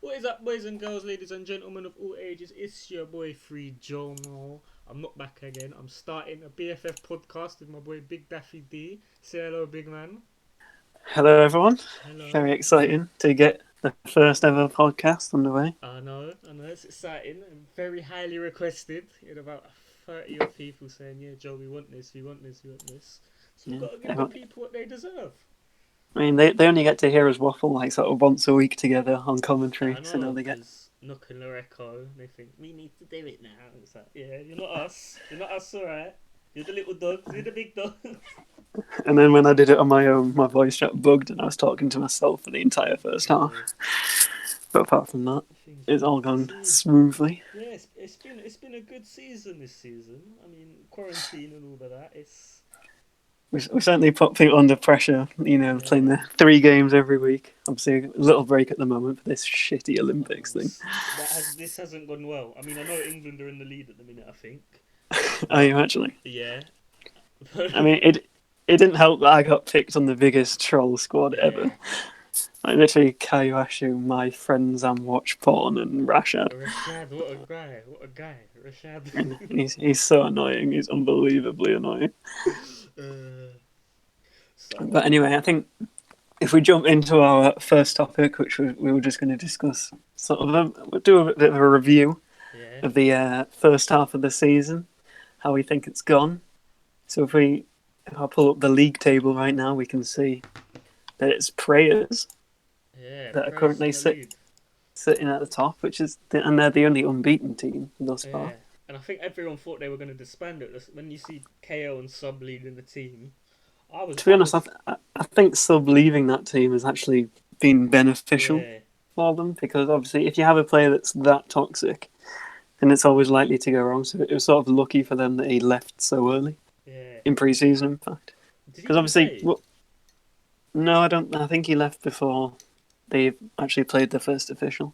What is up, boys and girls, ladies and gentlemen of all ages? It's your boy Free Jono. I'm not back again. I'm starting a BFF podcast with my boy Big Daffy D. Say hello, big man. Hello, everyone. Hello. Very exciting to get the first ever podcast underway. I know, it's exciting and very highly requested. In about 30 of people saying, yeah, Joe, we want this, we want this, we want this. So we've Yeah, got to give the everyone, people what they deserve. I mean, they only get to hear us waffle like sort of once a week together on I commentary, so now know, they get. because knocking their echo, they think, we need to do it now. It's like, yeah, you're not us. You're not us, alright? You're the little dogs, we're the big dogs. And then when I did it on my own, my voice chat bugged, and I was talking to myself for the entire first half. Yeah, But apart from that, things it's been a all good gone season. smoothly. Yeah, it's been a good season this season. I mean, quarantine and all of that. It's We certainly put people under pressure, playing yeah. the 3 games every week. Obviously, a little break at the moment for this shitty Olympics Oh, thing. this hasn't gone well. I mean, I know England are in the lead at the minute. I think, Are but you actually? yeah, I mean, it didn't help that I got picked on the biggest troll squad ever. yeah. Like literally Kaiwashu, my friends and watch porn and Rashad. Rashad, what a guy! What a guy, And Rashad. he's so annoying. He's unbelievably annoying. uh, But so anyway, I think if we jump into our first topic, which we were just going to discuss, we'll do a bit of a review yeah, of the first half of the season, how we think it's gone. So if I pull up the league table right now, we can see that it's Prayers yeah. that are Prayers in currently the lead. sitting at the top, and they're the only unbeaten team thus far. Yeah, and I think everyone thought they were going to disband it. When you see KO and Sub leading the team, To be I honest, was, I think Sub leaving that team has actually been beneficial yeah, for them because obviously, if you have a player that's that toxic, then it's always likely to go wrong. So it was sort of lucky for them that he left so early yeah. in pre-season, in fact. Did he Because even obviously, play? well, no, I don't. I think he left before they actually played the first official.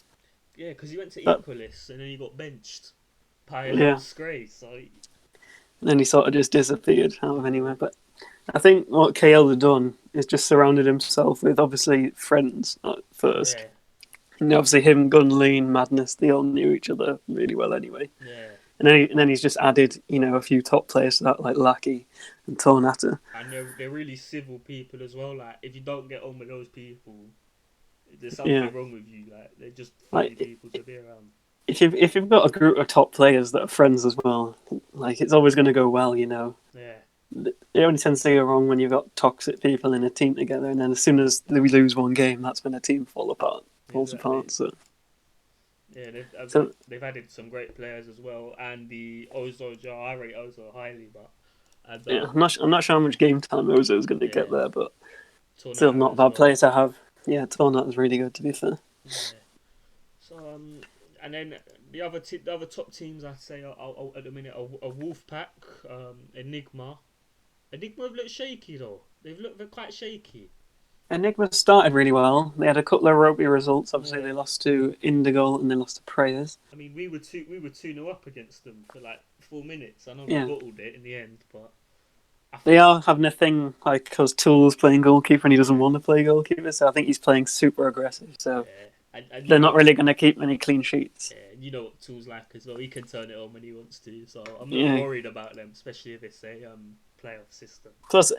Yeah, because he went to But Equalist and then he got benched by yeah, Scray. So then he sort of just disappeared out of yeah, anywhere. But I think what KL had done is just surrounded himself with obviously friends at first. yeah, And obviously him, Gun, Lean, Madness, they all knew each other really well anyway. yeah. And then he's just added, a few top players to that, like Lackey and Tornata. And they're really civil people as well. Like if you don't get on with those people, there's Yeah, something wrong with you. Like they're just funny like people to be around. if you've got a group of top players that are friends as well, like it's always going to go well. Yeah, It only tends to go wrong when you've got toxic people in a team together, and then as soon as we lose one game, that's when a team falls exactly. apart. So, Yeah, so they've added some great players as well, and the Ozo jar. I rate Ozo highly, but and yeah, I'm not sure how much game time Ozo is going to get yeah, there, but still Tornado not a as bad well. player to have. Yeah, Tornat is really good to be fair. Yeah. So and then the other top teams I'd say are at the minute are Wolfpack, Enigma. Enigma have looked shaky though. They're quite shaky. Enigma started really well. They had a couple of ropey results. Obviously, Yeah. they lost to Indigo and they lost to Prayers. I mean, we were 2-0 up against them for like 4 minutes. I know we Yeah, bottled it in the end, but I they think are having a thing like because Tool's playing goalkeeper and he doesn't want to play goalkeeper, so I think he's playing super aggressive. So yeah, and they're not really going to keep many clean sheets. yeah, you know what Tool's like as well. He can turn it on when he wants to, so I'm not Yeah. worried about them, especially if it's a playoff system. Plus,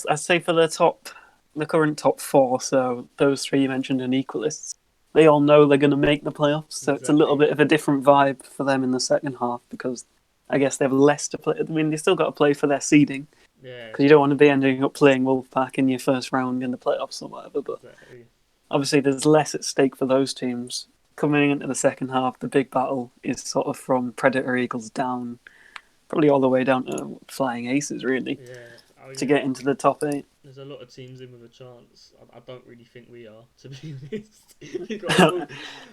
I'd say for the current top four, so those three you mentioned and equalists, they all know they're going to make the playoffs. So it's a little Exactly. bit of a different vibe for them in the second half because I guess they have less to play. I mean, they still got to play for their seeding Yeah, because you don't want to be ending up playing Wolfpack in your first round in the playoffs or whatever. But exactly. obviously, there's less at stake for those teams. Coming into the second half, the big battle is sort of from Predator Eagles down, probably all the way down to Flying Aces, really, Yeah, I to mean, get into the top eight. there's a lot of teams in with a chance. I don't really think we are, to be honest. You got I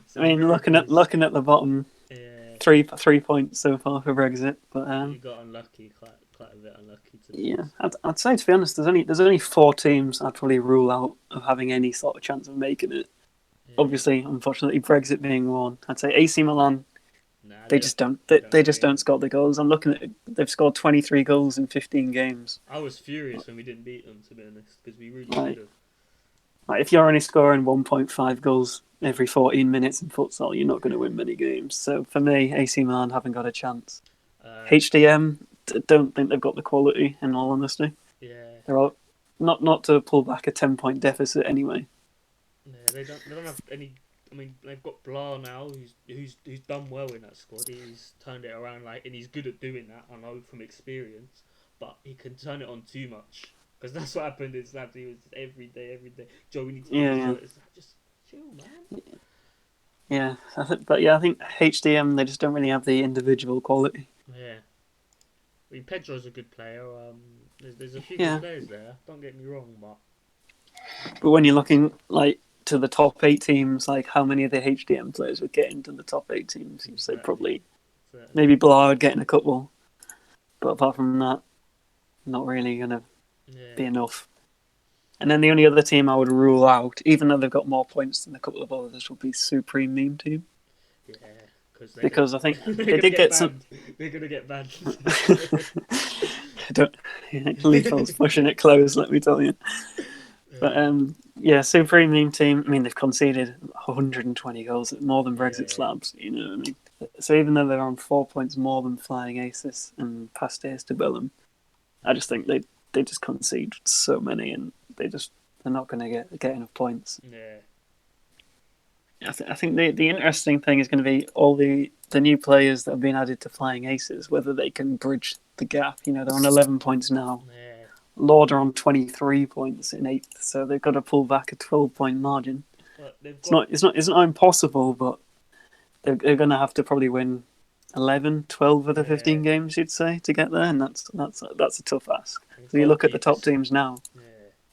some mean, very close. looking at the bottom, Yeah, 3 points so far for Brexit, but you got unlucky, quite a bit unlucky to be yeah, honest. I'd say to be honest, there's only 4 teams I'd probably rule out of having any sort of chance of making it. Yeah, Obviously, unfortunately, Brexit being one, I'd say AC Milan. nah, They just don't. they don't They have just it in don't them. score the goals. I'm looking at they've scored 23 goals in 15 games. I was furious when we didn't beat them, to be honest, because we really should Like, have. if you're only scoring 1.5 goals every 14 minutes in futsal, you're not going to win many games. So for me, AC Milan haven't got a chance. HDM, don't think they've got the quality, in all honesty. Yeah. They're all, not to pull back a 10-point deficit anyway. Yeah, they don't have any. I mean, they've got Blah now, who's done well in that squad. He's turned it around, and he's good at doing that. I know from experience, but he can turn it on too much because that's what happened in Snaps. He was every day. Joe, we need to do this. It's like, just chill, man. Yeah, I think HDM, they just don't really have the individual quality. Yeah, I mean, Pedro's a good player. There's a few good players there. Don't get me wrong, but when you're looking to the top 8 teams, how many of the HDM players would get into the top 8 teams? You'd say probably maybe Blah would get in a couple, but apart from that, not really going to be enough. And then the only other team I would rule out, even though they've got more points than a couple of others, would be Supreme Meme Team. Yeah, because I think they did get some. They're gonna get banned. Lethal's pushing it close, let me tell you. But Supreme Meme Team. I mean, they've conceded 120 goals, more than Brexit slabs. You know what I mean? So even though they're on 4 points more than Flying Aces and Pastéis de Bellum, I just think they just concede so many, and they're not going to get enough points. Yeah. I think the interesting thing is going to be all the new players that have been added to Flying Aces, whether they can bridge the gap. You know, they're on 11 points now. Yeah. Lord are on 23 points in 8th, so they've got to pull back a 12-point margin. It's not impossible, but they're going to have to probably win 11, 12 of the 15 games, you'd say, to get there, and that's a tough ask. So you look at the top teams now. Yeah.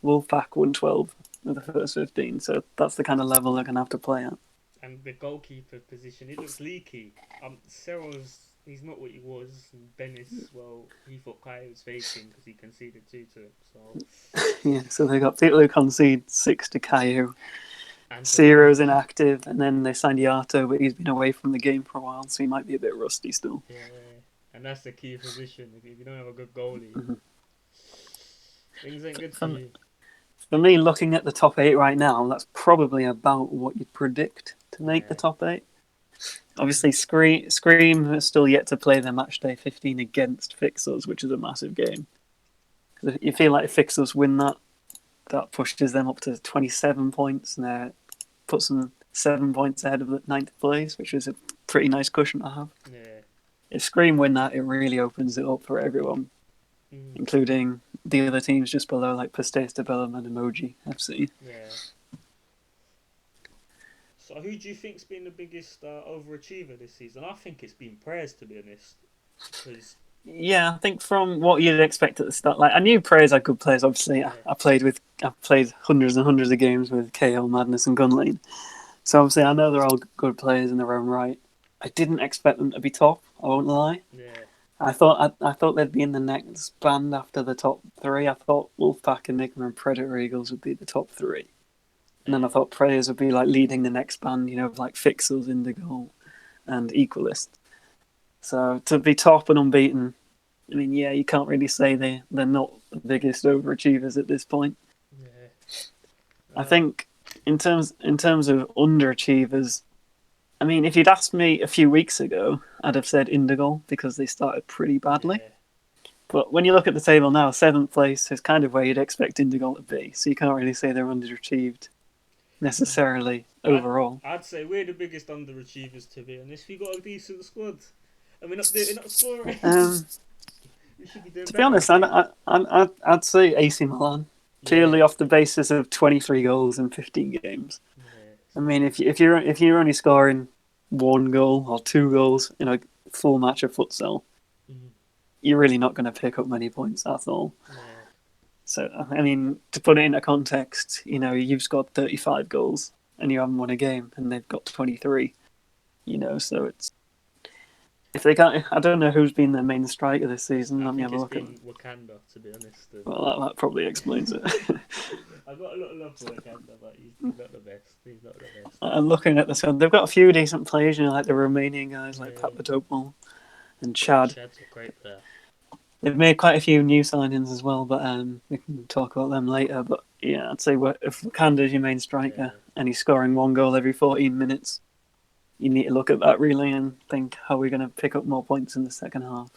Wolfpack won 12 of the first 15, so that's the kind of level they're going to have to play at. And the goalkeeper position, it looks leaky. He's not what he was. And Bennis, well, he thought Kai was faking because he conceded 2 to him. So so they got people who concede 6 to Caillou. Ciro's inactive, and then they signed Yato, but he's been away from the game for a while, so he might be a bit rusty still. Yeah, and that's the key position. If you don't have a good goalie, things ain't good for you. For me, looking at the top 8 right now, that's probably about what you'd predict to make the top 8. Obviously, Scream has still yet to play their matchday 15 against Fixers, which is a massive game. You feel like if Fixers win that pushes them up to 27 points, and puts them 7 points ahead of the 9th place, which is a pretty nice cushion to have. Yeah. If Scream win that, it really opens it up for everyone, including the other teams just below, like Pastéis de Bellum and Emoji FC. Yeah. So who do you think's been the biggest overachiever this season? I think it's been Prayers, to be honest. Yeah, I think from what you'd expect at the start, I knew Prayers had good players. Obviously, I've played hundreds and hundreds of games with KL, Madness, and Gunlane, so obviously I know they're all good players in their own right. I didn't expect them to be top. I won't lie. Yeah. I thought they'd be in the next band after the top 3. I thought Wolfpack, Enigma, and Predator Eagles would be the top 3. And then I thought Prayers would be leading the next band, like Fixers, Indigo, and Equalist. So to be top and unbeaten, I mean, you can't really say they're not the biggest overachievers at this point. Yeah. I think in terms of underachievers, I mean, if you'd asked me a few weeks ago, I'd have said Indigo because they started pretty badly. Yeah. But when you look at the table now, 7th place is kind of where you'd expect Indigo to be. So you can't really say they're underachieved necessarily overall. I'd say we're the biggest underachievers, to be honest. We got a decent squad, and we're not scoring. We should be doing to better. be honest, I'd say AC Milan purely off the basis of 23 goals in 15 games. Yeah. I mean, if you're only scoring 1 goal or 2 goals in a full match of futsal, you're really not going to pick up many points at all. Yeah. So, I mean, to put it into context, you've scored 35 goals and you haven't won a game, and they've got 23. So it's if they can't. I don't know who's been their main striker this season. Let me have a look at Wakanda, to be honest. Well, that probably explains it. I've got a lot of love for Wakanda, but he's not the best. I'm looking at this one. They've got a few decent players, like the Romanian guys like Papadopoulos and Chad. Chad's a great player. They've made quite a few new signings as well, but we can talk about them later. But yeah, I'd say if Wakanda's your main striker, and he's scoring 1 goal every 14 minutes, you need to look at that really and think, how are we going to pick up more points in the second half?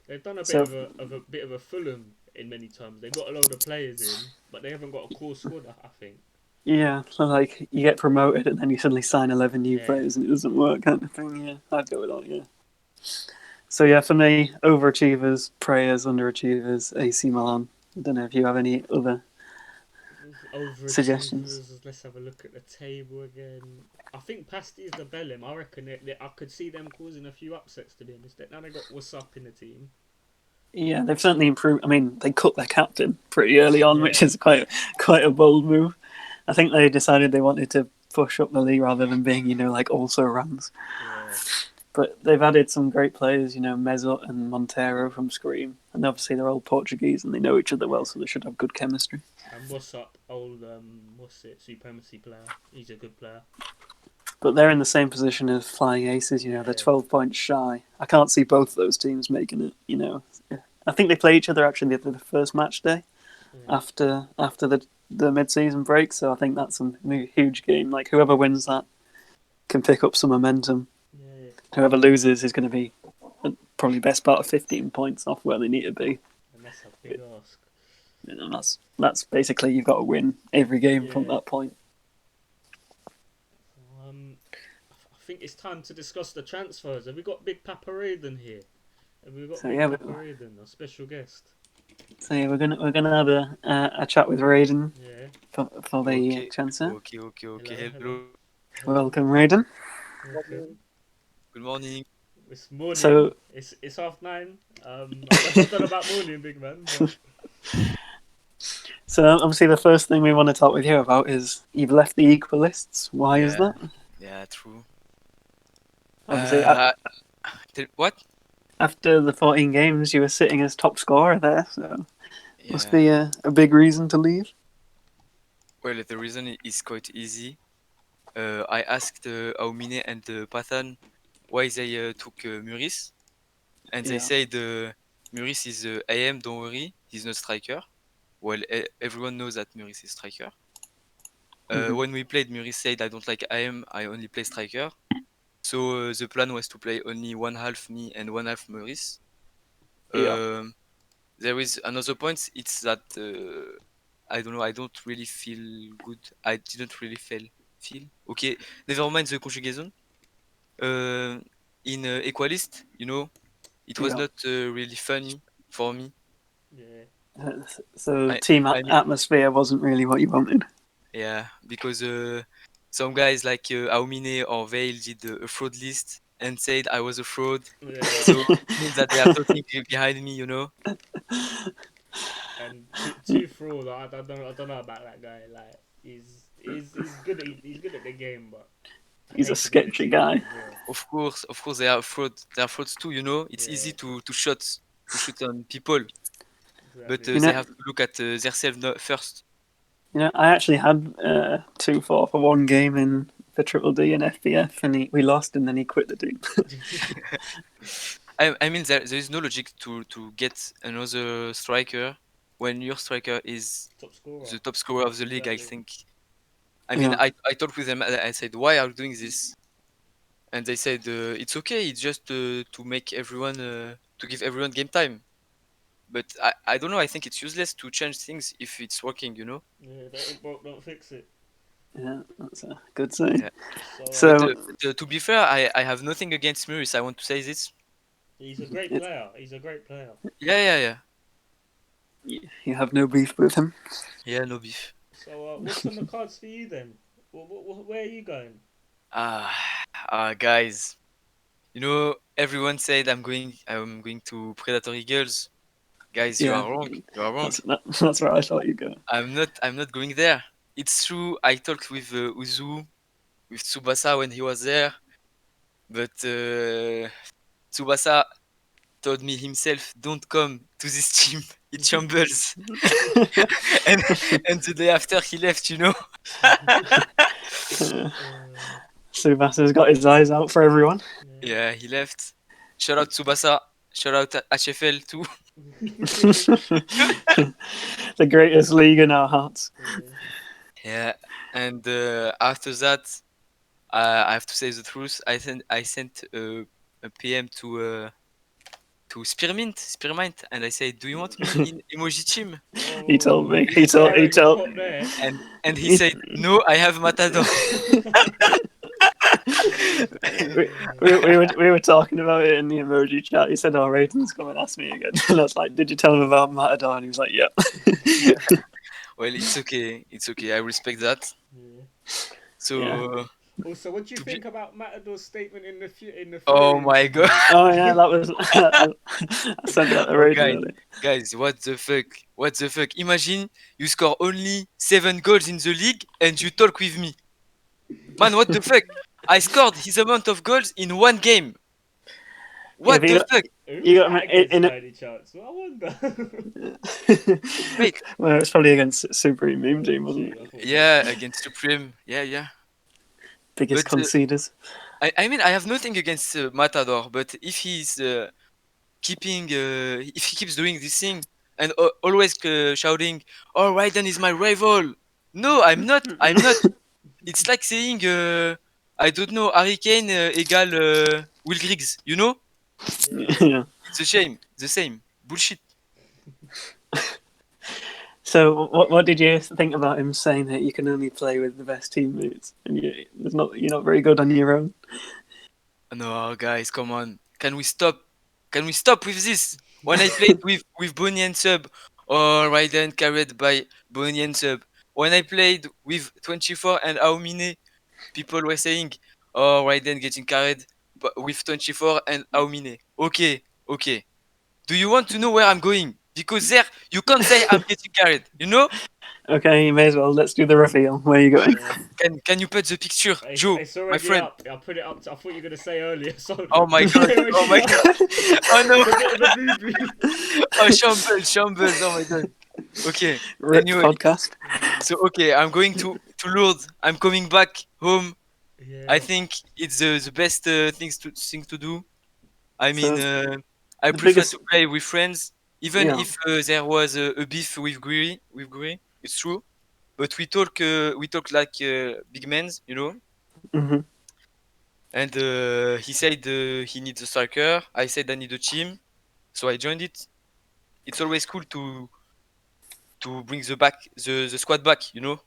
They've done a bit So- of a Fulham in many times. They've got a load of players in, but they haven't got a core squad. I think. Yeah, so like you get promoted and then you suddenly sign 11 new Yeah. players and it doesn't work, kind of thing. Yeah, I'd go with that. Yeah. So yeah, for me, overachievers, prayers, underachievers, AC Milan. I don't know if you have any other suggestions. Overachievers. Let's have a look at the table again. I think Pasti's the Bellem. I reckon I could see them causing a few upsets, to be honest. Now they got what's up in the team. Yeah, they've certainly improved. I mean, they cut their captain pretty early on, which is quite a bold move. I think they decided they wanted to push up the league rather than being, like also Rams. Yeah. But they've added some great players, Mesut and Montero from Scream. And obviously they're all Portuguese and they know each other well, so they should have good chemistry. And what's up, old supremacy player. He's a good player. But they're in the same position as Flying Aces, they're 12 points shy. I can't see both those teams making it, I think they play each other actually the first match day after the mid-season break, so I think that's a huge game. Like, whoever wins that can pick up some momentum. Yeah. Whoever loses is going to be probably best part of 15 points off where they need to be. And that's a big ask. And that's basically, you've got to win every game from that point. I think it's time to discuss the transfers. Have we got Big Papa Raiden here? Have we got So, Big yeah, Papa Raiden, our special guest? So yeah, we're gonna have a chat with Raiden for the transfer. Okay. Hello. Welcome, Raiden. Okay. Good morning. It's morning. So it's 9:30. I don't know about morning, big man. But... So obviously the first thing we want to talk with you about is you've left the Equalists. Why is that? Yeah, true. Obviously, what? After the 14 games, you were sitting as top scorer there, so must be a big reason to leave. Well, the reason is quite easy. I asked Aumine and Pathan why they took Muris, and they said Muris is AM, don't worry, he's not striker. Well, everyone knows that Muris is striker. When we played, Muris said, I don't like AM, I only play striker. So the plan was to play only one half me and one half Muris. There is another point, it's that I don't know, I don't really feel good. I didn't really feel. Okay, never mind the conjugation. In Equalist, it was not really funny for me. Yeah. So team atmosphere wasn't really what you wanted. Yeah, because some guys like Aumine or Vale did a fraud list and said I was a fraud. Yeah. So it means that they are talking behind me, And two fraud. I don't know about that guy. Like he's good at the game, but he's a sketchy guy. Of course, they are fraud. They are frauds too. It's easy to shoot on people, but they have to look at themselves first. I actually had 2-4 for one game in the Triple D and FBF, and we lost, and then he quit the team. I mean, there is no logic to get another striker when your striker is the top scorer of the league. I think. I mean, I talked with them. I said, "Why are you doing this?" And they said, "It's okay. It's just to make everyone to give everyone game time." But I don't know. I think it's useless to change things if it's working. Yeah, don't fix it. Yeah, that's a good saying. Yeah. So to be fair, I have nothing against Muris. I want to say this. He's a great player. Yeah. You have no beef with him? Yeah, no beef. So what's on the cards for you then? Where are you going? Guys, everyone said I'm going to Predator Eagles. Guys, you are wrong. You are wrong. That's where I thought you'd go. I'm not going there. It's true. I talked with Uzu, with Tsubasa when he was there, but Tsubasa told me himself, "Don't come to this team. It shambles." and the day after he left, Tsubasa's got his eyes out for everyone. Yeah, he left. Shout out Tsubasa. Shout out HFL too. The greatest league in our hearts. Yeah. And after that, I have to say the truth. I sent a PM to Spearmint, and I said, "Do you want me in emoji team?" He told me. You He told. He firing a told. pot there. And he He- said, "No, I have Matador." we were talking about it in the emoji chat. He said, "Oh, Raiden's come and asked me again." And I was like, "Did you tell him about Matador?" And he was like, "Yeah." Well, it's okay. It's okay. I respect that. Yeah. So, Yeah. Also, what do you To be- think about Matador's statement in the oh Fury my interview? god, Oh yeah, that was. I said that to oh, Raiden guys, earlier. guys, what the fuck? What the fuck? Imagine you score only 7 goals in the league and you talk with me, man. What the fuck? I scored his amount of goals in one game. Yeah, What but the fuck, Who's you got that in, against in by any chance? I wonder. mate? well, it's probably against Supreme Meme Team, wasn't Gee, it? I thought Yeah, against Supreme. Yeah. Biggest But conceders. I mean, I have nothing against Matador, but if he's if he keeps doing this thing and always shouting, "Oh, Raiden is my rival." No, I'm not. I'm not. It's like saying, I don't know, Hurricane égale Will Griggs. You know? yeah. Yeah. It's a shame. The same. Bullshit. So, what did you think about him saying that you can only play with the best teammates and you're not very good on your own? No, guys, come on. Can we stop? Can we stop with this? When I played with Bonnie and Sub, or Raiden carried by Bonnie and Sub. When I played with 24 and Aomine, people were saying, "Oh, Raiden getting carried with 24 and Aomine." Okay. Do you want to know where I'm going? Because there, you can't say I'm getting carried. You know? Okay, you may as well. Let's do the reveal. Where are you going? Yeah. Can you put the picture, It's, Joe, it's my already friend? up. I put it up. I thought you were gonna say earlier. So Oh my it's god! already Oh my up. god! Oh no! It's a bit of a movie. Oh, shambles! Oh my god! Okay. Rip Anyway, podcast. so okay, I'm going to Lourdes. I'm coming back home. Yeah. I think it's the best thing to do. I mean, So, I the prefer biggest, to play with friends, even yeah. if there was a beef with Guri. With Guri, it's true. But we talk like big men, you know. Hmm. And he said he needs a striker. I said I need a team, so I joined it. It's always cool to bring the squad back, you know.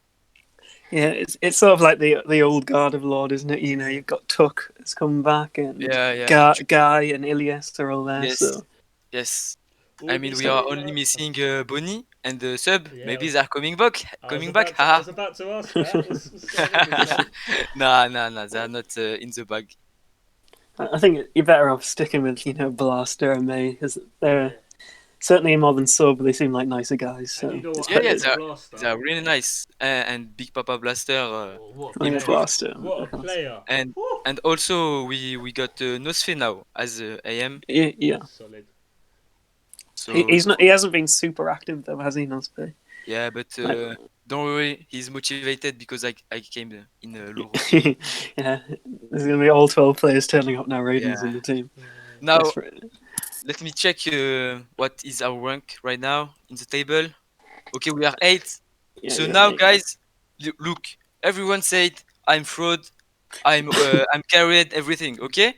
Yeah, it's sort of like the old guard of Lord, isn't it? You know, you've got Tuck has come back, and Yeah. Guy and Ilias are all there. Yes, So, yes. I Would mean, you we are say only that? missing Bonnie and the sub. Yeah, Maybe they're coming back. Coming back. I Haha. was about to ask that. What's going on with that? Nah. They're not in the bag. I think you're better off sticking with Blaster and May because they're certainly more than sub. They seem like nicer guys. So And you know what Yeah, happened to they're Blaster? they're really nice. And Big Papa Blaster Oh, what a I mean, player! Blaster. What a player! and Woo! and also we got Nosfe now as AM. Yeah. Solid. So He's not. He hasn't been super active though, has he, Nospe? yeah, but Like- don't worry, he's motivated because I came in low. Yeah, there's gonna be all 12 players turning up now. Raiden's Yeah. in the team. Now That's right. let me check what is our rank right now in the table. Okay, we are 8. Yeah, So yeah, now, yeah. guys, look, everyone said I'm fraud, I'm carried, everything. Okay,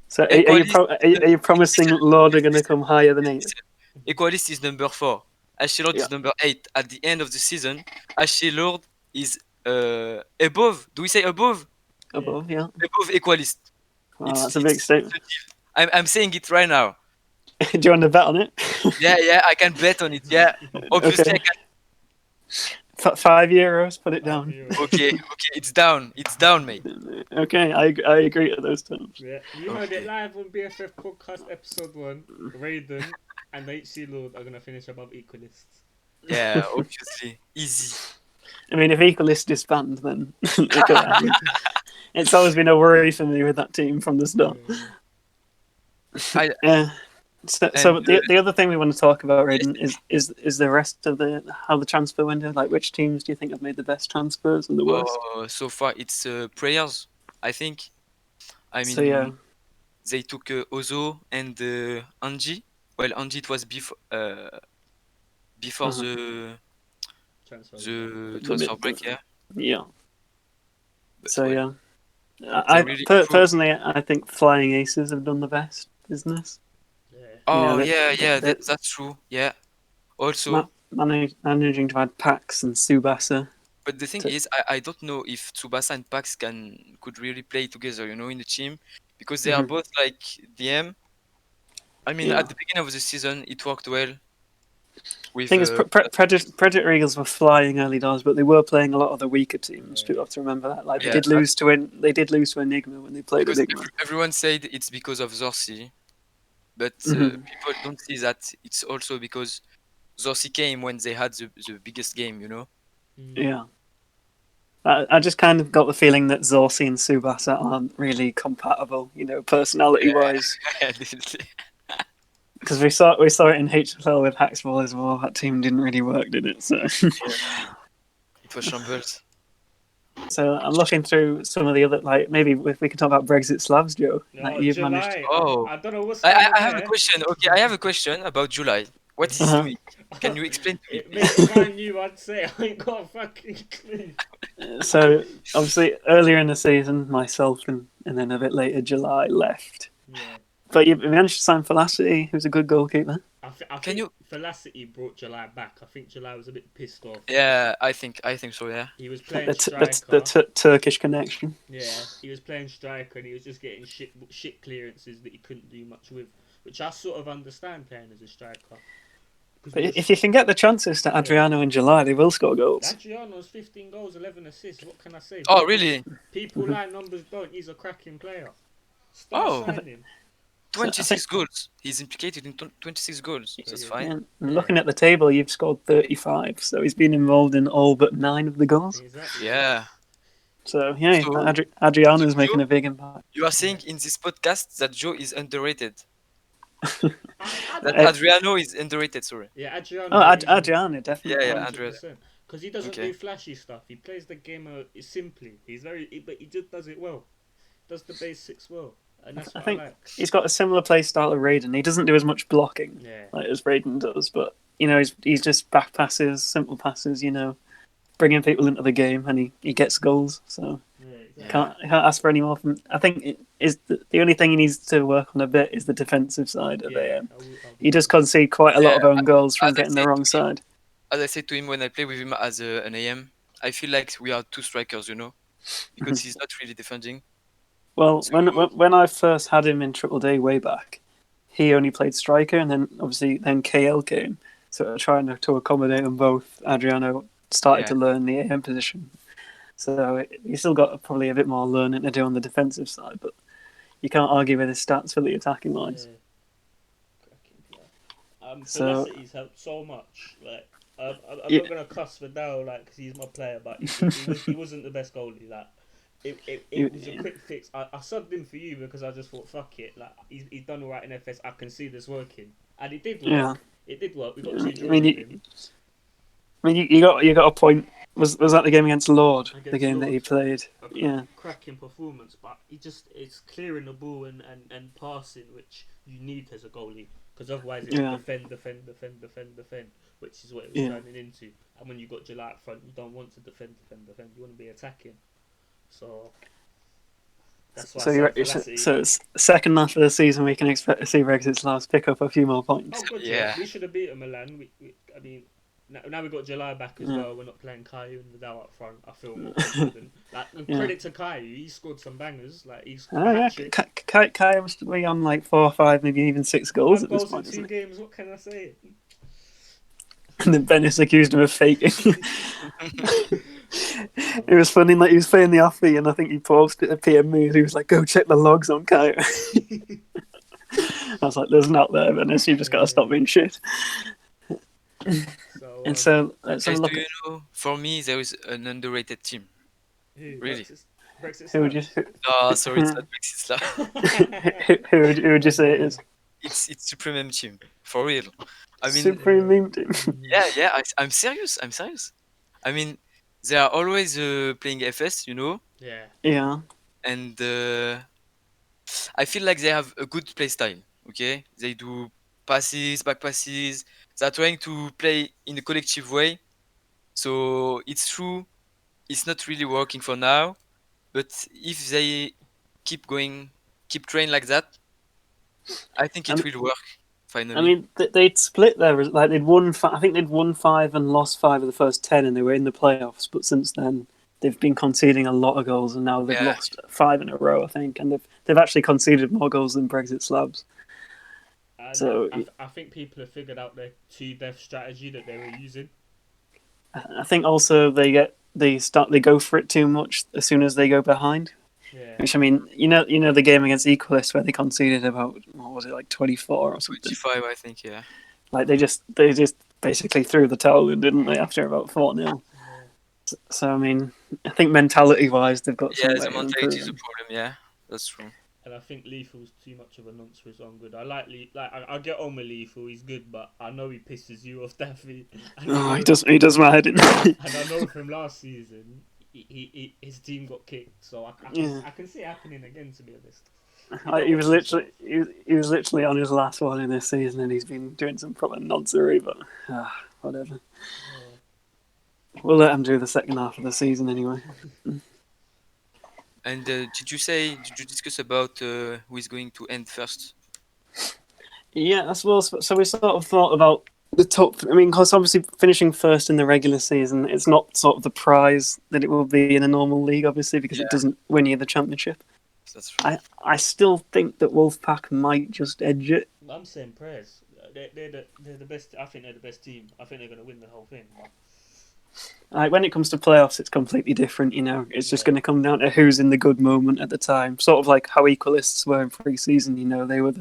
So are Equalist, are you promising Lord are gonna come higher than 8? Equalist is number 4. Ashley Lord Yeah. is number 8. At the end of the season, Ashley Lord is above. Do we say above? Above, yeah. Above Equalist. Wow, that's a big statement. I'm saying it right now. Do you want to bet on it? Yeah, I can bet on it. Yeah, obviously Okay. I can. €5, put it down. Okay, it's down, mate. Okay, I agree to those terms. Yeah, you heard it Okay. live on BFF Podcast episode 1. Raiden and HC Lord are gonna finish above Equalists. Yeah, obviously, easy. I mean, if Equalist disband, then it could happen. It's always been a worry for me with that team from the start. I- Yeah. So And, the other thing we want to talk about, Raiden, is the rest of how the transfer window. Like, which teams do you think have made the best transfers and the worst? So far it's prayers, I think. I mean, So yeah, they took Ozo and Anji. Well, Anji it was before Uh-huh. the Transfer. the The transfer mid- break, yeah. yeah. But So well, yeah, they I really improved. personally I think Flying Aces have done the best business. Yeah. You know Oh that yeah, that that's true. Yeah. Also, managing to add Pax and Subasa. but the thing To, is, I don't know if Tsubasa and Pax could really play together, in the team, because they are Mhm. both like DM. I mean, Yeah. at the beginning of the season, it worked well with. Thing is, Predator Eagles were flying early doors, but they were playing a lot of the weaker teams. Yeah. People have to remember that. Like And Yeah, they did lose to Enigma when they played because Enigma. everyone said it's because of Zorsi, but Mhm. people don't see that it's also because Zorsi came when they had the biggest game. Mm. Yeah. I just kind of got the feeling that Zorsi and Subasa aren't really compatible, personality wise. Yeah, definitely. Because we saw it in HFL with Haxball as well. That team didn't really work, did it? So, Yeah, it was shambles. so I'm looking through some of the other, like maybe if we could talk about Brexit Slavs, Joe. Like No, you've managed. July. Oh, I don't know what's I, going I on I have a there. question. Okay, I have a question about July. What is he Uh-huh. doing? Can you explain to me, Maybe please? if I knew, I'd say I ain't got a fucking clue. So obviously earlier in the season, myself and then a bit later July left. Yeah. But you managed to sign Felicity, who's a good goalkeeper. I Can think you? Felicity brought July back. I think July was a bit pissed off. Yeah, I think so. Yeah. He was Like playing the striker. Turkish connection. Yeah, he was playing striker and he was just getting shit clearances that he couldn't do much with, which I sort of understand playing as a striker. But if you can get the chances to Adriano in July, they will score goals. Adriano's 15 goals, 11 assists. What can I say? Oh, really? People lie, numbers don't. He's a cracking player. Start Oh, signing. So I 26 think, goals. He's implicated in 26 goals. That's Yeah. fine. and looking at the table, you've scored 35, so he's been involved in all but 9 of the goals. Exactly. Yeah. So yeah, So, Adriano's so making Joe, a big impact. you are saying in this podcast that Joe is underrated. I That don't know. Adriano is underrated. Sorry. Yeah, Adriano. Oh, He's Adriano Yeah, definitely. yeah, is. Andrea. 100%. Because he doesn't Okay. do flashy stuff. He plays the game simply. But he just does it well. Does the basics well, and that's I what I think like. he's got a similar play style to Raiden. He doesn't do as much blocking Yeah. as Raiden does, but he's just back passes, simple passes. Bringing people into the game, and he gets goals. So Yeah, exactly. Yeah. can't ask for any more from. I think it is the only thing he needs to work on a bit is the defensive side of Yeah, the. I will- He does concede quite a lot of Yeah, own goals from as I getting the said wrong to him, side. as I said to him when I play with him as an AM, I feel like we are two strikers, because he's not really defending. Well, So when I first had him in Triple D way back, he only played striker, and then obviously then KL came, so trying to accommodate them both. Adriano started yeah, to learn the AM position, so he's still got probably a bit more learning to do on the defensive side, but you can't argue with his stats for the attacking wise. Yeah. Cracking player. So- Felicity's helped so much. Like, I'm Yeah. not gonna cuss for Dow, like, because he's my player, but he wasn't the best goalie. Like, it was a quick fix. I subbed him for you because I just thought, fuck it. Like, he's done all right in FS. I can see this working, and it did work. Yeah. It did work. We got 2 draws I mean, with him. you got a point. Was that the game against Lord? The Against game that he Lord. played. A Yeah. cracking performance, but it's clearing the ball and passing, which you need as a goalie, because otherwise it's Yeah. defend, which is what it was Yeah. turning into. And when you got July up front, you don't want to defend. You want to be attacking. So that's why. So it's second half of the season, we can expect to see Brexit's last pick up a few more points. Oh, good. Yeah. Yeah. We should have beaten Milan. I mean, now we got July back as well. We're not playing Caillou and Vidal up front. I feel more confident. Like, and credit to Caillou, he scored some bangers. Like, he's Oh yeah, Kai must be on like 4 or 5, maybe even 6 goals at this goals in point. 2 Isn't it? games. What can I say? And then Venice accused him of faking. It was funny, like he was playing the offie, and I think he paused it at PM me, and he was like, "Go check the logs on Kai." I was like, "There's not there, Venice. You just got to stop being shit." So, And so let's have guys, a look do at you know? For me, there is an underrated team. who, Really? Brexit who would you Oh, sorry, it's not Brexit Slav. who would you say it is? It's Supreme team for real. I mean, Supreme meme team. yeah. I'm serious. I mean, they are always playing FS, Yeah. Yeah, and I feel like they have a good play style. Okay, they do passes, back passes. They're trying to play in a collective way. So it's true, it's not really working for now, But if they keep train like that, I think it will work I finally. mean, they'd split like they'd won. I think they'd won 5 and lost 5 of the first 10, and they were in the playoffs. But since then, they've been conceding a lot of goals, and now they've Yeah, lost 5 in a row, I think, and they've actually conceded more goals than Brexit slabs. And So I think people have figured out their 2-death strategy that they were using. I think also they go for it too much as soon as they go behind. Yeah. Which, I mean, you know the game against Equalist where they conceded about, what was it, like 24 or something. 25, I think. Yeah. Like they just basically threw the towel in, didn't they, after about 4-0. So I mean, I think mentality-wise, they've got some Yeah, way the of mentality is a improving. problem. Yeah, that's true. And I think Lethal's too much of a nonce for his own good. I like I get on with Lethal. He's good, but I know he pisses you off, Daffy. And Oh, he does my head in. and I know from last season, his team got kicked. So I can see it happening again. To be honest, He was literally on his last one in this season, and he's been doing some proper nonsense. But whatever. Yeah. We'll let him do the second half of the season anyway. And did you discuss about who is going to end first? Yeah, I suppose. So we sort of thought about the top. I mean, because obviously finishing first in the regular season, it's not sort of the prize that it will be in a normal league, obviously, because it doesn't win you the championship. That's true. I still think that Wolfpack might just edge it. I'm saying prayers. They're the best. I think they're the best team. I think they're going to win the whole thing. Like when it comes to playoffs, it's completely different. You know, it's just going to come down to who's in the good moment at the time. Sort of like how Equalists were in pre-season. You know, they were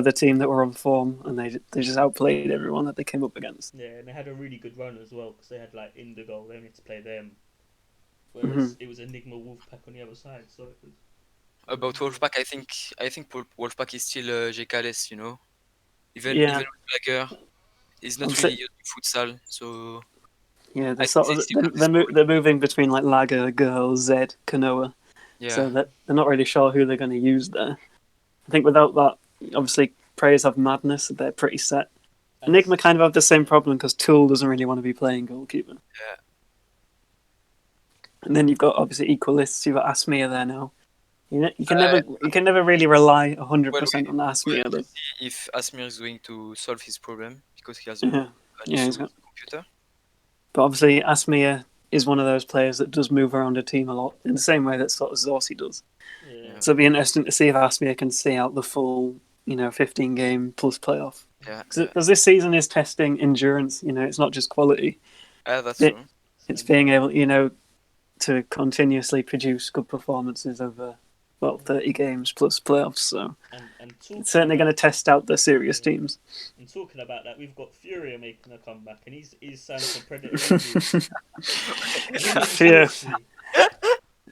the team that were on form, and they just outplayed everyone that they came up against. Yeah, and they had a really good run as well because they had like Indigo. They only to play them, whereas it was Enigma Wolfpack on the other side. So it was. About Wolfpack, I think Wolfpack is still JKLS, you know. Even Yeah. with Lager, he's not really used to futsal, so Yeah, I think they still have this problem. they're moving between like Lager, Girl, Zed, Kanoa. Yeah. So that they're not really sure who they're going to use there. I think without that, obviously, Prayers have Madness. They're pretty set. Enigma kind of have the same problem because Tool doesn't really want to be playing goalkeeper. Yeah. And then you've got obviously Equalists. You've got Asmir there now. You can never really rely 100% on Asmir. We'll see if Asmir is going to solve his problem because he has he's got computer. But obviously, Asmir is one of those players that does move around a team a lot in the same way that sort of Zorsi does. Yeah. So it'll be interesting to see if Asmir can see out the full, 15 game plus playoff. Yeah. Because this season is testing endurance. It's not just quality. That's true. It's being able, to continuously produce good performances over 30 games plus playoffs. So it's certainly going to test out the serious teams. And talking about that, we've got Furia making a comeback, and he's signed for Predator.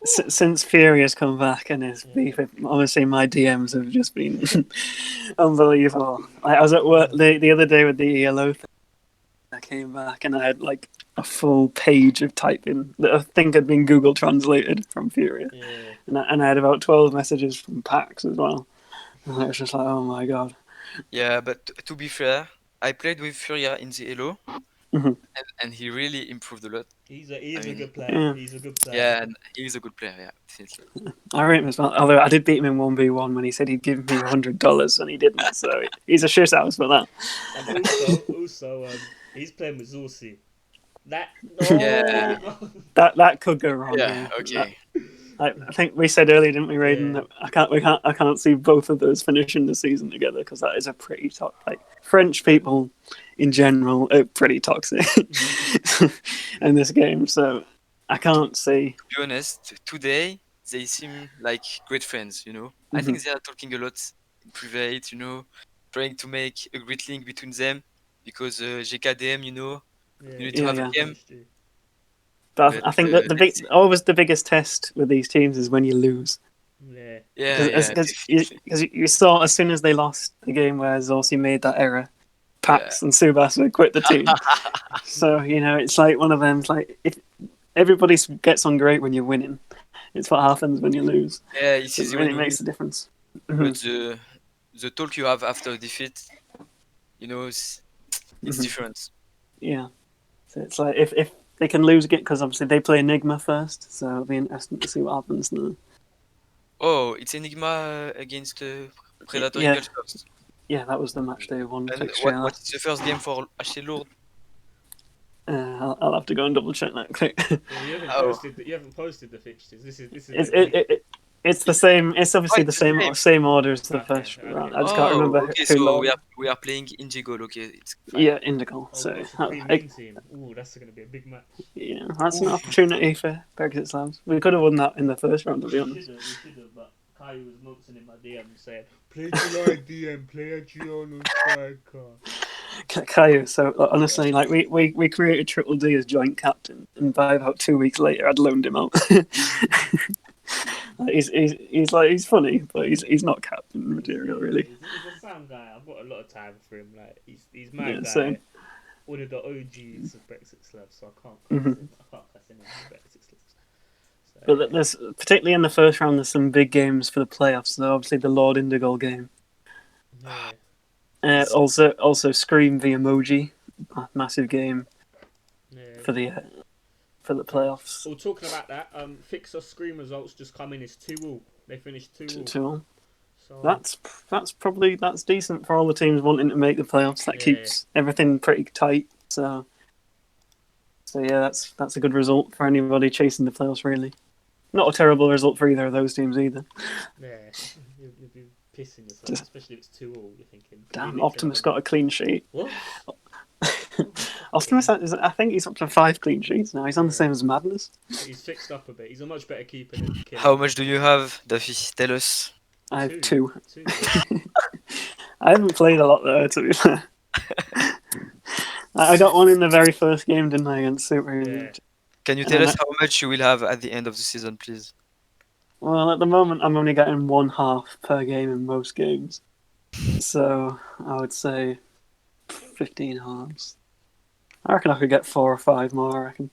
Since Fury has come back and his beef, honestly, my DMs have just been unbelievable. I was at work the other day with the ELO thing. I came back and I had like a full page of typing that I think had been Google translated from Furia. Yeah. And I had about 12 messages from Pax as well. And it was just like, oh my god. Yeah, but to be fair, I played with Furia in the Elo, and he really improved a lot. He's a good player. Yeah. He's a good player. Yeah, and he's a good player. Yeah, definitely. I rate him as well. Although I did beat him in 1v1 when he said he'd give me $100 and he didn't. So he's a shit house for that. And also, he's playing with Zorsi. That could go wrong. Yeah. Okay. I think we said earlier, didn't we, Raiden? That I can't see both of those finishing the season together because that is a pretty toxic. Like French people in general are pretty toxic in this game, so I can't see. To be honest, today they seem like great friends. I think they are talking a lot in private. Trying to make a great link between them because JKDM, you need to have a game. But I think that always the biggest test with these teams is when you lose. Because you saw as soon as they lost the game where Zorsi made that error, Pax and Subas would quit the team. So it's like one of them. It's like if everybody gets on great when you're winning, it's what happens when you lose. Yeah, it really makes a difference. But the talk you have after defeat, it's different. Yeah. So it's like if they can lose again because obviously they play Enigma first, so it'll be interesting to see what happens there. Oh, it's Enigma against Predator Yeah. Eagles first. Yeah, that was the match day one And fixture. what is the first game for HC Lourdes? I'll have to go and double check that quick. Yeah, you haven't Oh. posted the fixtures. This is It's the same. It's obviously Oh, the it's the same same. order as the Okay, first okay. round. I just can't remember Okay, who so lost. we are playing Indigo. Okay, it's fine. Yeah, Indigo. Oh, So what's the I- main team? Ooh, that's going to be a big match. yeah, that's an opportunity for Brexit Slams. We could have won that in the first round, to be We honest. should have, but Kai was nonsense in my DM saying, play July DM, play a Giano striker. Caillou. So honestly, like we created Triple D as joint captain, and by about 2 weeks later, I'd loaned him out. he's funny, but he's not captain material really. He's a sound guy. I've got a lot of time for him. Like he's my Yeah, guy. same. One of the OGs of Brexit Slabs, so I can't cuss him. I can't cuss him in Brexit Slabs. So, But there's particularly in the first round, there's some big games for the playoffs. So obviously the Lord Indigo game. yeah, Also Scream v Emoji, massive game yeah. for the playoffs. Well, talking about that, Fixer Scream results just come in. It's 2-2. They finished 2-2. 2-2. So That's decent for all the teams wanting to make the playoffs. That Yeah. keeps everything pretty tight. So yeah, that's a good result for anybody chasing the playoffs. Really, not a terrible result for either of those teams either. yeah, you'd be pissing yourself, especially if it's 2-2. You're thinking, Damn, Optimus got a clean sheet. What? Optimus, I think he's up to 5 clean sheets now. He's on the same as Madness. He's fixed up a bit. He's a much better keeper than Kim. How much do you have, Duffy? Tell us. I have 2. 2. I haven't played a lot there, to be fair. I got one in the very first game, didn't I, against Super? Yeah. Can you And tell then us how much you will have at the end of the season, please? Well, at the moment, I'm only getting 1/2 per game in most games. So I would say 15 halves. I reckon I could get 4 or 5 more, I reckon.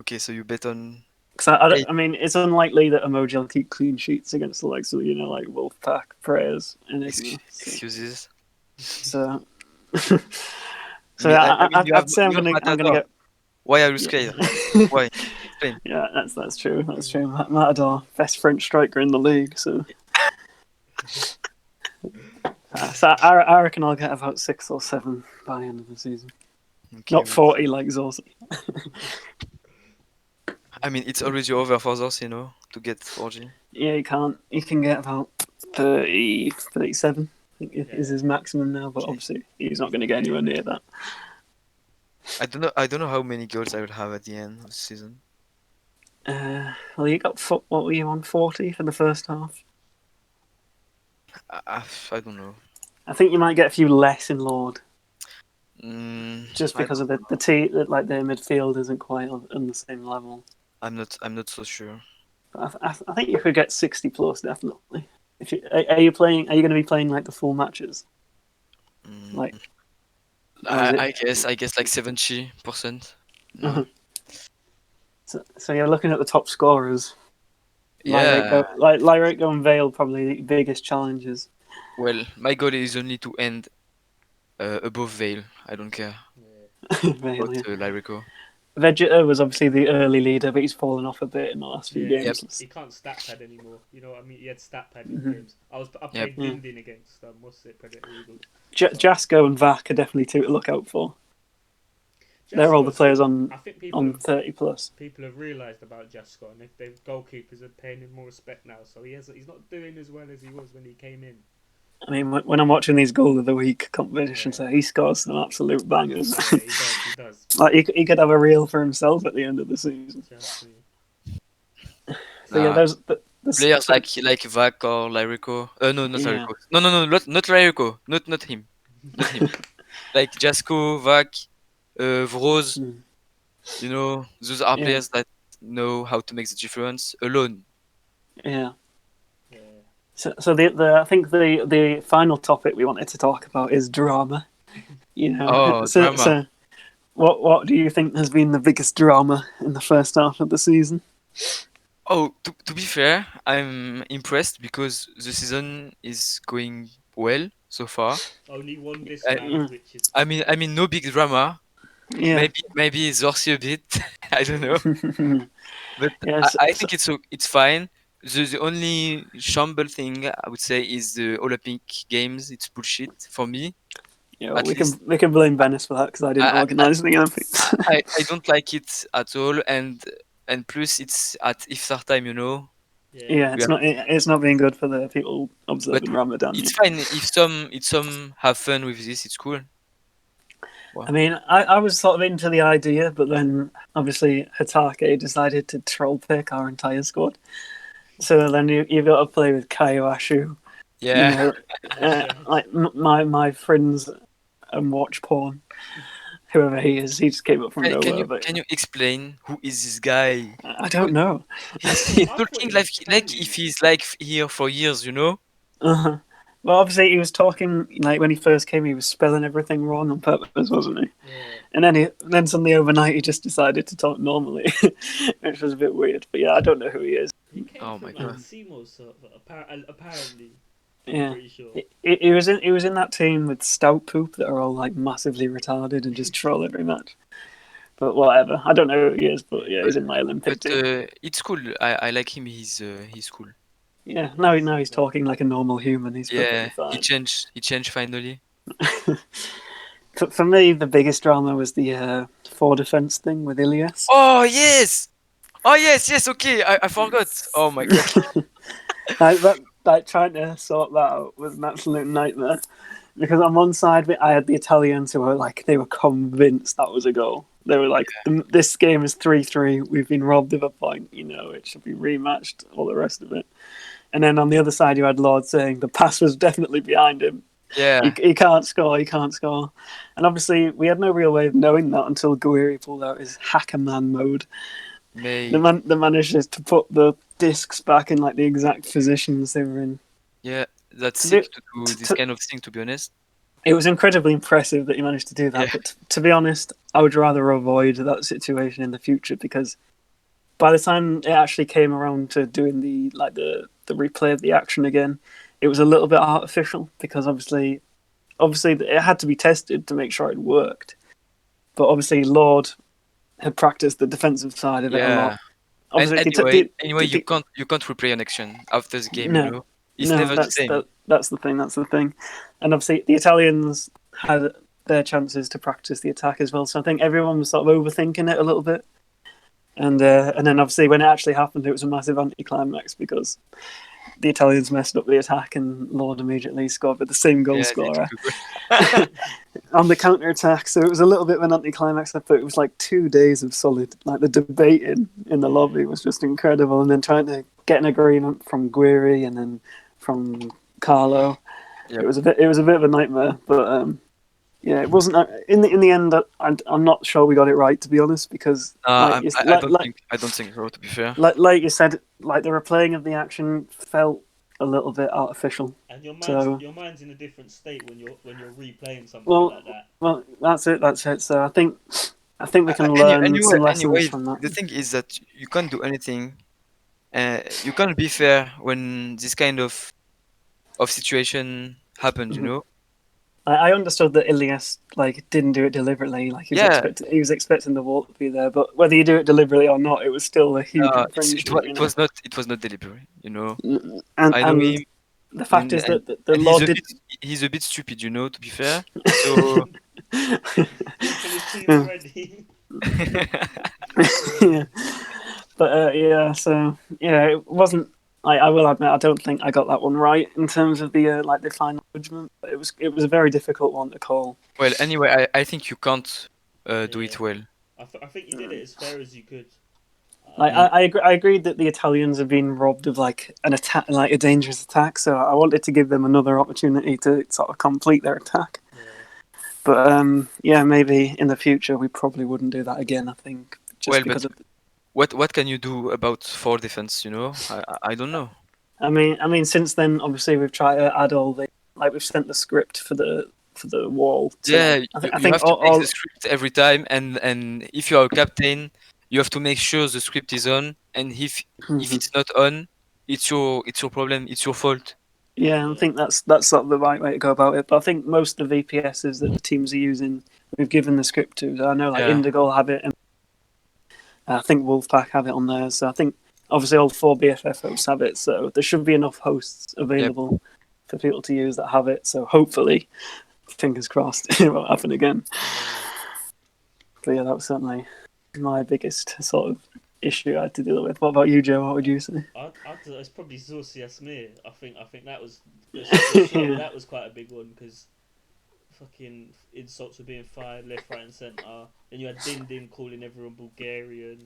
Okay, so you bet on. Because I mean, it's unlikely that Emoji will keep clean sheets against the likes of, like Wolfpack, Prayers, and Excuses. So, I mean, you have I'd say I'm gonna Matador. get. Why are you scared? Why? Explain. Yeah, that's true. That's true. Matador, best French striker in the league. So, I reckon I'll get about 6 or 7 by the end of the season. Okay, Not 40 like Zorzi. I mean, it's already over for those, to get 4G. Yeah, you can get about 30, 37. I think is his maximum now, but obviously he's not going to get anywhere near that. I don't know how many goals I will have at the end of the season. Well, you got what were you on 40 for the first half? I don't know. I think you might get a few less in Lord, just I because of don't the team, like their midfield isn't quite on the same level. I'm not so sure. But I think you could get 60 plus definitely. If you are you playing? Are you going to be playing like the full matches? Like, I guess like 70%. No. So you're looking at the top scorers. Yeah. Lyrico and Vale probably the biggest challenges. Well, my goal is only to end above Vale. I don't care Vale, about yeah. Lyrico. Vegeta was obviously the early leader, but he's fallen off a bit in the last few Yeah, games. he can't stat pad anymore. You know what I mean? He had stat pad in Mhm. games. I Yep. played Binding against what's it, Predator Eagles. Jasko and Vac are definitely 2 to look out for. They're all the players on I think 30 plus. people have realised about Jasko, and if their goalkeepers are paying him more respect now, so he's not doing as well as he was when he came in. I mean, when I'm watching these goal of the week competitions, he scores some absolute bangers. Yeah, he does. Like he could have a reel for himself at the end of the season. So yeah, there's Players like Vac or Lyrico. No, not Yeah. Lyrico. No, not Lyrico. Not him. Not him. Like Jasko, Vac, Vroz. Those are Yeah. players that know how to make the difference alone. Yeah. So I think the final topic we wanted to talk about is drama. Oh, drama. So what do you think has been the biggest drama in the first half of the season? Oh, to be fair, I'm impressed because the season is going well so far. Only one this I- round, which is I mean, no big drama, Yeah. maybe Zorsi a bit. I don't know, but Yeah. I think it's fine. The only shamble thing I would say is the Olympic Games. It's bullshit for me, Yeah, at least. we can blame Venice for that because I didn't I I, organise the Olympics. I don't like it at all, and plus it's at iftar time, you know. Yeah. Yeah, We are, it's not being good for the people but observing Ramadan. it's Yeah. fine if some have fun with this. It's cool. I Wow. mean, I was sort of into the idea, but then obviously Hatake decided to troll pick our entire squad. So then you've got to play with Kaiowashu, you Yeah. know, Yeah. like my friends and watch porn, whoever he is, he just came up from nowhere. But Can you explain who is this guy? I don't know. He's I thought talking it was like Stanley. if he's like here for years, you know? uh Well, obviously he was talking like when he first came, he was spelling everything wrong on purpose, wasn't he? Yeah. And then suddenly overnight he just decided to talk normally, which was a bit weird. But yeah, I don't know who he is. He came Oh my from god. Seymour, so apparently, I'm Yeah, pretty sure. he was in that team with Stout Poop that are all like massively retarded and just troll every match. But whatever, I don't know who he is, but yeah, But he's in my Olympic but team. it's cool. I like him. He's cool. Yeah, Nice, now he's nice. talking like a normal human. He's perfectly Yeah, fine. he changed finally. For me, the biggest drama was the four defense thing with Ilias. Oh yes! Oh yes, okay. I forgot. Oh my god. Like trying to sort that out was an absolute nightmare. Because on one side, I had the Italians who were like, they were convinced that was a goal. They were like, this game is 3-3. We've been robbed of a point. You know, it should be rematched. All the rest of it. And then on the other side, you had Lord saying the pass was definitely behind him. Yeah. He can't score. He can't score. And obviously, we had no real way of knowing that until Guiri pulled out his hacker man mode. May The manager to put the discs back in like the exact positions they were in. yeah, that's To sick be, to do this to, kind of thing, to be honest. it was incredibly impressive that he managed to do that. Yeah. But to be honest, I would rather avoid that situation in the future because by the time it actually came around to doing the replay of the action again, it was a little bit artificial because obviously it had to be tested to make sure it worked. But obviously Lord had practiced the defensive side of it a Yeah. lot. And Obviously, anyway, you can't replay an action after the game, you no, know. It's no, never the same. that's the thing. That's the thing. And obviously, the Italians had their chances to practice the attack as well. So I think everyone was sort of overthinking it a little bit. And then obviously when it actually happened, it was a massive anticlimax because the Italians messed up the attack and Lord immediately scored with the same goal Yeah, scorer they on the counter attack. So it was a little bit of an anticlimax. I thought it was like 2 days of solid, like the debating in the lobby was just incredible, and then trying to get an agreement from Guiri and then from Carlo. Yep. It was a bit of a nightmare, but yeah, it wasn't. In the end, I'm not sure we got it right, to be honest, because I don't think so, to be fair. like you said, like the replaying of the action felt a little bit artificial. And your mind's in a different state when you're replaying something like that. Well, that's it. So I think we can learn some lessons from that. The thing is that you can't do anything. You can't be fair when this kind of situation happens, you Mhm. know. I understood that Ilias like didn't do it deliberately. Like Yeah, he was expecting the wall to be there, but whether you do it deliberately or not, it was still a huge infringement. it was not deliberate, you know. And I know him, the fact is and that the Lord did. he's a bit stupid, you know. To be fair, so Keeping his team ready. Yeah. But yeah, so yeah, it wasn't. I will admit, I don't think I got that one right in terms of the like the final judgment. But it was a very difficult one to call. well, anyway, I think you can't do it well. I think you did it as fair as you could. Like I agreed that the Italians have been robbed of like an attack, like a dangerous attack. So I wanted to give them another opportunity to sort of complete their attack. Yeah. But yeah, maybe in the future we probably wouldn't do that again. I think just Well, because but of. what can you do about four defense? You know, I don't know. I mean, since then, obviously we've tried to add all the like we've sent the script for the wall. Yeah, I you think have to take all the script every time, and if you are a captain, you have to make sure the script is on, and if Mhm. it's not on, it's your problem, it's your fault. Yeah, I think that's sort of the right way to go about it. But I think most of the VPSs that the teams are using, we've given the script to. So I know like Yeah. Indigo have it, and I think Wolfpack have it on theirs. So I think obviously all 4 BFF hosts have it. So there should be enough hosts available for people to use that have it. So hopefully, fingers crossed, it won't happen again. But yeah, that was certainly my biggest sort of issue I had to deal with. What about you, Joe? What would you say? It's probably Zorsi Asmir. I think that was for sure, that was quite a big one because fucking insults were being fired left, right, and centre. Then you had Din Din calling everyone Bulgarian.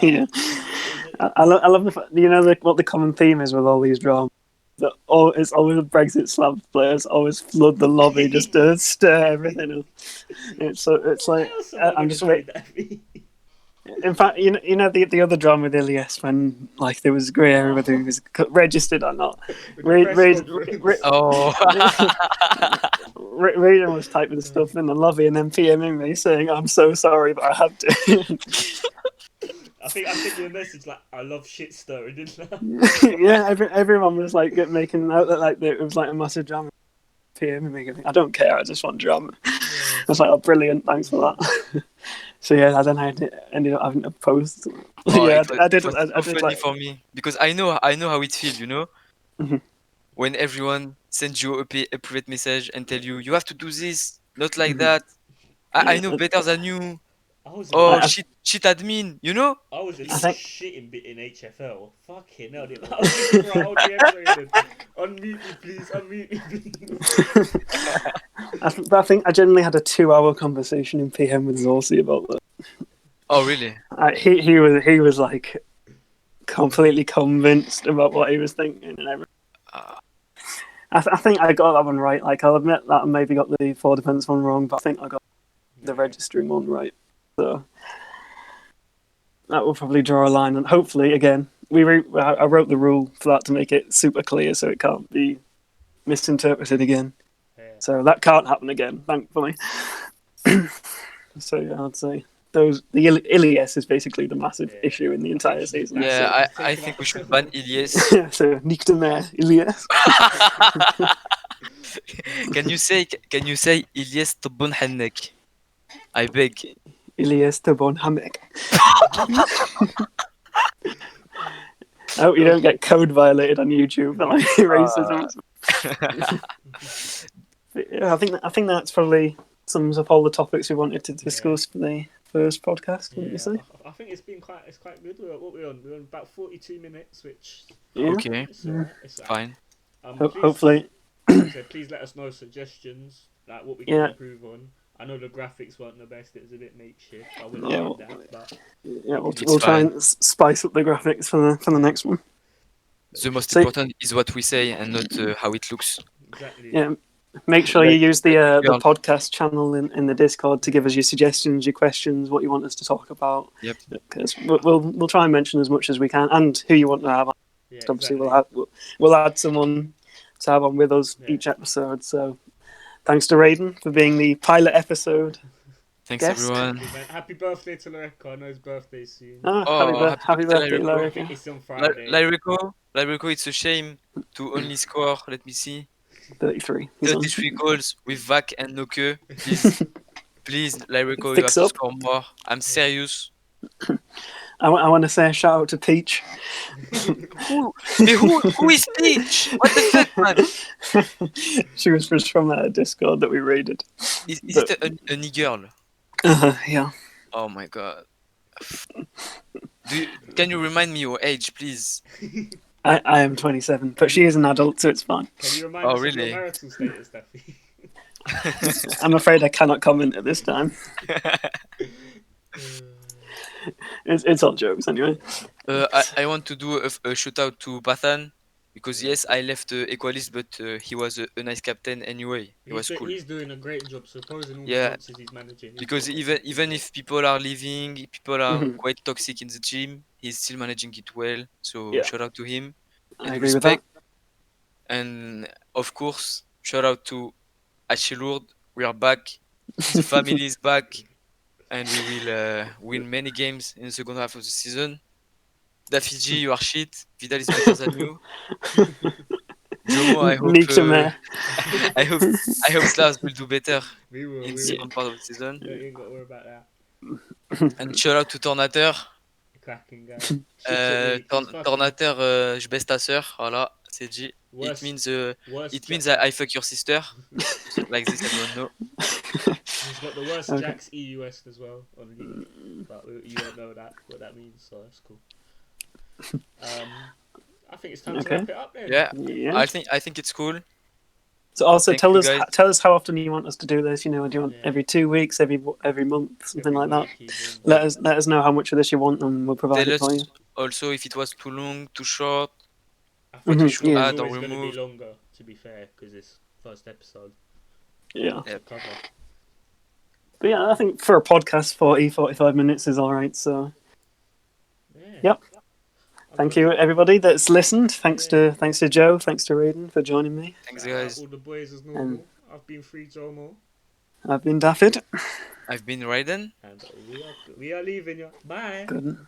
Yeah, I love the fact, you know, what the common theme is with all these dramas. That it's always Brexit Slav players always flood the lobby just to stir everything up. It's like I'm just waiting. In fact, you know the other drama with Ilias when like there was grey area whether he was registered or not. Raiden was typing stuff in the lobby and then PMing me saying, "I'm so sorry, but I have to." I sent you a message like, "I love shit stirring," didn't I? Yeah, everyone was like making out that like it was like a massive drama. PMing me, going, "I don't care, I just want drama." Yeah. I was like, "Oh, brilliant, thanks for that." So yeah, then I ended up having to post. Oh, yeah, I did funny like... for me because I know how it feels, you know. Mhm. When everyone sends you a private message and tell you have to do this, not like that. I know better than you. Shit admin, you know? I was a little shitting bit in HFL. Fucking hell, dude. I was looking for a whole DM saying, "Unmute me, please. Unmute me, please." I think I generally had a 2-hour conversation in PM with Zorsi about that. Oh, really? He was like completely convinced about what he was thinking and everything. I think I got that one right. Like, I'll admit that I maybe got the 4 defense one wrong, but I think I got the registering one right. So that will probably draw a line, and hopefully, again, I wrote the rule for that to make it super clear, so it can't be misinterpreted again. Yeah. So that can't happen again, thankfully. So yeah, I'd say the Ilias is basically the massive issue in the entire season. Yeah, I think we should ban Ilias. So nicht mehr Ilias. Can you say Ilias Tobon Hannek? I beg. Ilias Tobon Hamek. I hope you don't get code violated on YouTube for like racism. Yeah, I think that's probably sums up all the topics we wanted to discuss for the first podcast. Wouldn't you say? I think it's quite good. We're on about 42 minutes, which okay, it's fine. Hopefully, please let us know suggestions like what we can improve on. I know the graphics weren't the best; it was a bit makeshift. I will admit that, but we'll try and spice up the graphics for the next one. The most important is what we say and not how it looks. Exactly. Yeah. Make sure you use the podcast channel in the Discord to give us your suggestions, your questions, what you want us to talk about. Yep. Because we'll try and mention as much as we can, and who you want to have on. Yeah, obviously, we'll add someone to have on with us each episode. So, thanks to Raiden for being the pilot episode. Thanks, guest. Everyone. Happy birthday to Loreko. I know his birthday soon. Happy birthday, Loreko. It's on Friday. Loreko, it's a shame to only score, let me see, 33 goals with Vac and Noke. Please, Loreko, you have to score more. I'm serious. I want to say a shout out to Peach. Who is Peach? What the fuck, man? She was just from a Discord that we raided. Is it a new girl? Yeah. Oh my god. Can you remind me your age, please? I am 27, but she is an adult, so it's fine. Can you remind us of your marital status, Daffy? I'm afraid I cannot comment at this time. It's all jokes anyway. I want to do a shout out to Pathan because yes, I left Equalist, but he was a nice captain anyway. He was cool. He's doing a great job, supposing all the sponsors he's managing. Because even if people are leaving, people are quite toxic in the team, he's still managing it well. So shout out to him. I agree with that. And of course, shout out to Achilourd. We are back. The family is back. And we will win many games in the second half of the season. Daffy G, you are shit. Vidal is better than you. Jomo, I hope Nietzsche man. I hope Slavs will do better We will. in We second will. part of the season. You ain't got to worry about that. And shout out to Tornateur. Cracking guy. Chips at me. He's fucking Tornateur, je baisse ta sœur. Voilà, c'est dit. worst. Worst. It means I fuck your sister. Like this, everyone know. He's got the worst Okay. Jax EUS as well on league, but you don't know what that means, so that's cool. I think it's time to Okay. wrap it up then. Yeah, Yeah. I think it's cool. So also Thank tell you, us guys. tell us how often you want us to do this. You know, do you want Yeah. every 2 weeks, every month, something Every like that? week he's in. Let us know how much of this you want, and we'll provide Tell it for you. us also if it was too long, too short. I What think we this should one's add or always going to be remove. longer, to be fair, because it's first episode Yeah. to cover. But yeah, I think for a podcast, 45 minutes is all right. So Yeah. Yep. thank you everybody that's listened. Thanks Yeah. to Joe. Thanks to Raiden for joining me. Thanks, Shout out guys. all the boys as normal. I've been Free Jomo, I've been Daffyd. I've been Raiden. and we are leaving you. Bye. Good.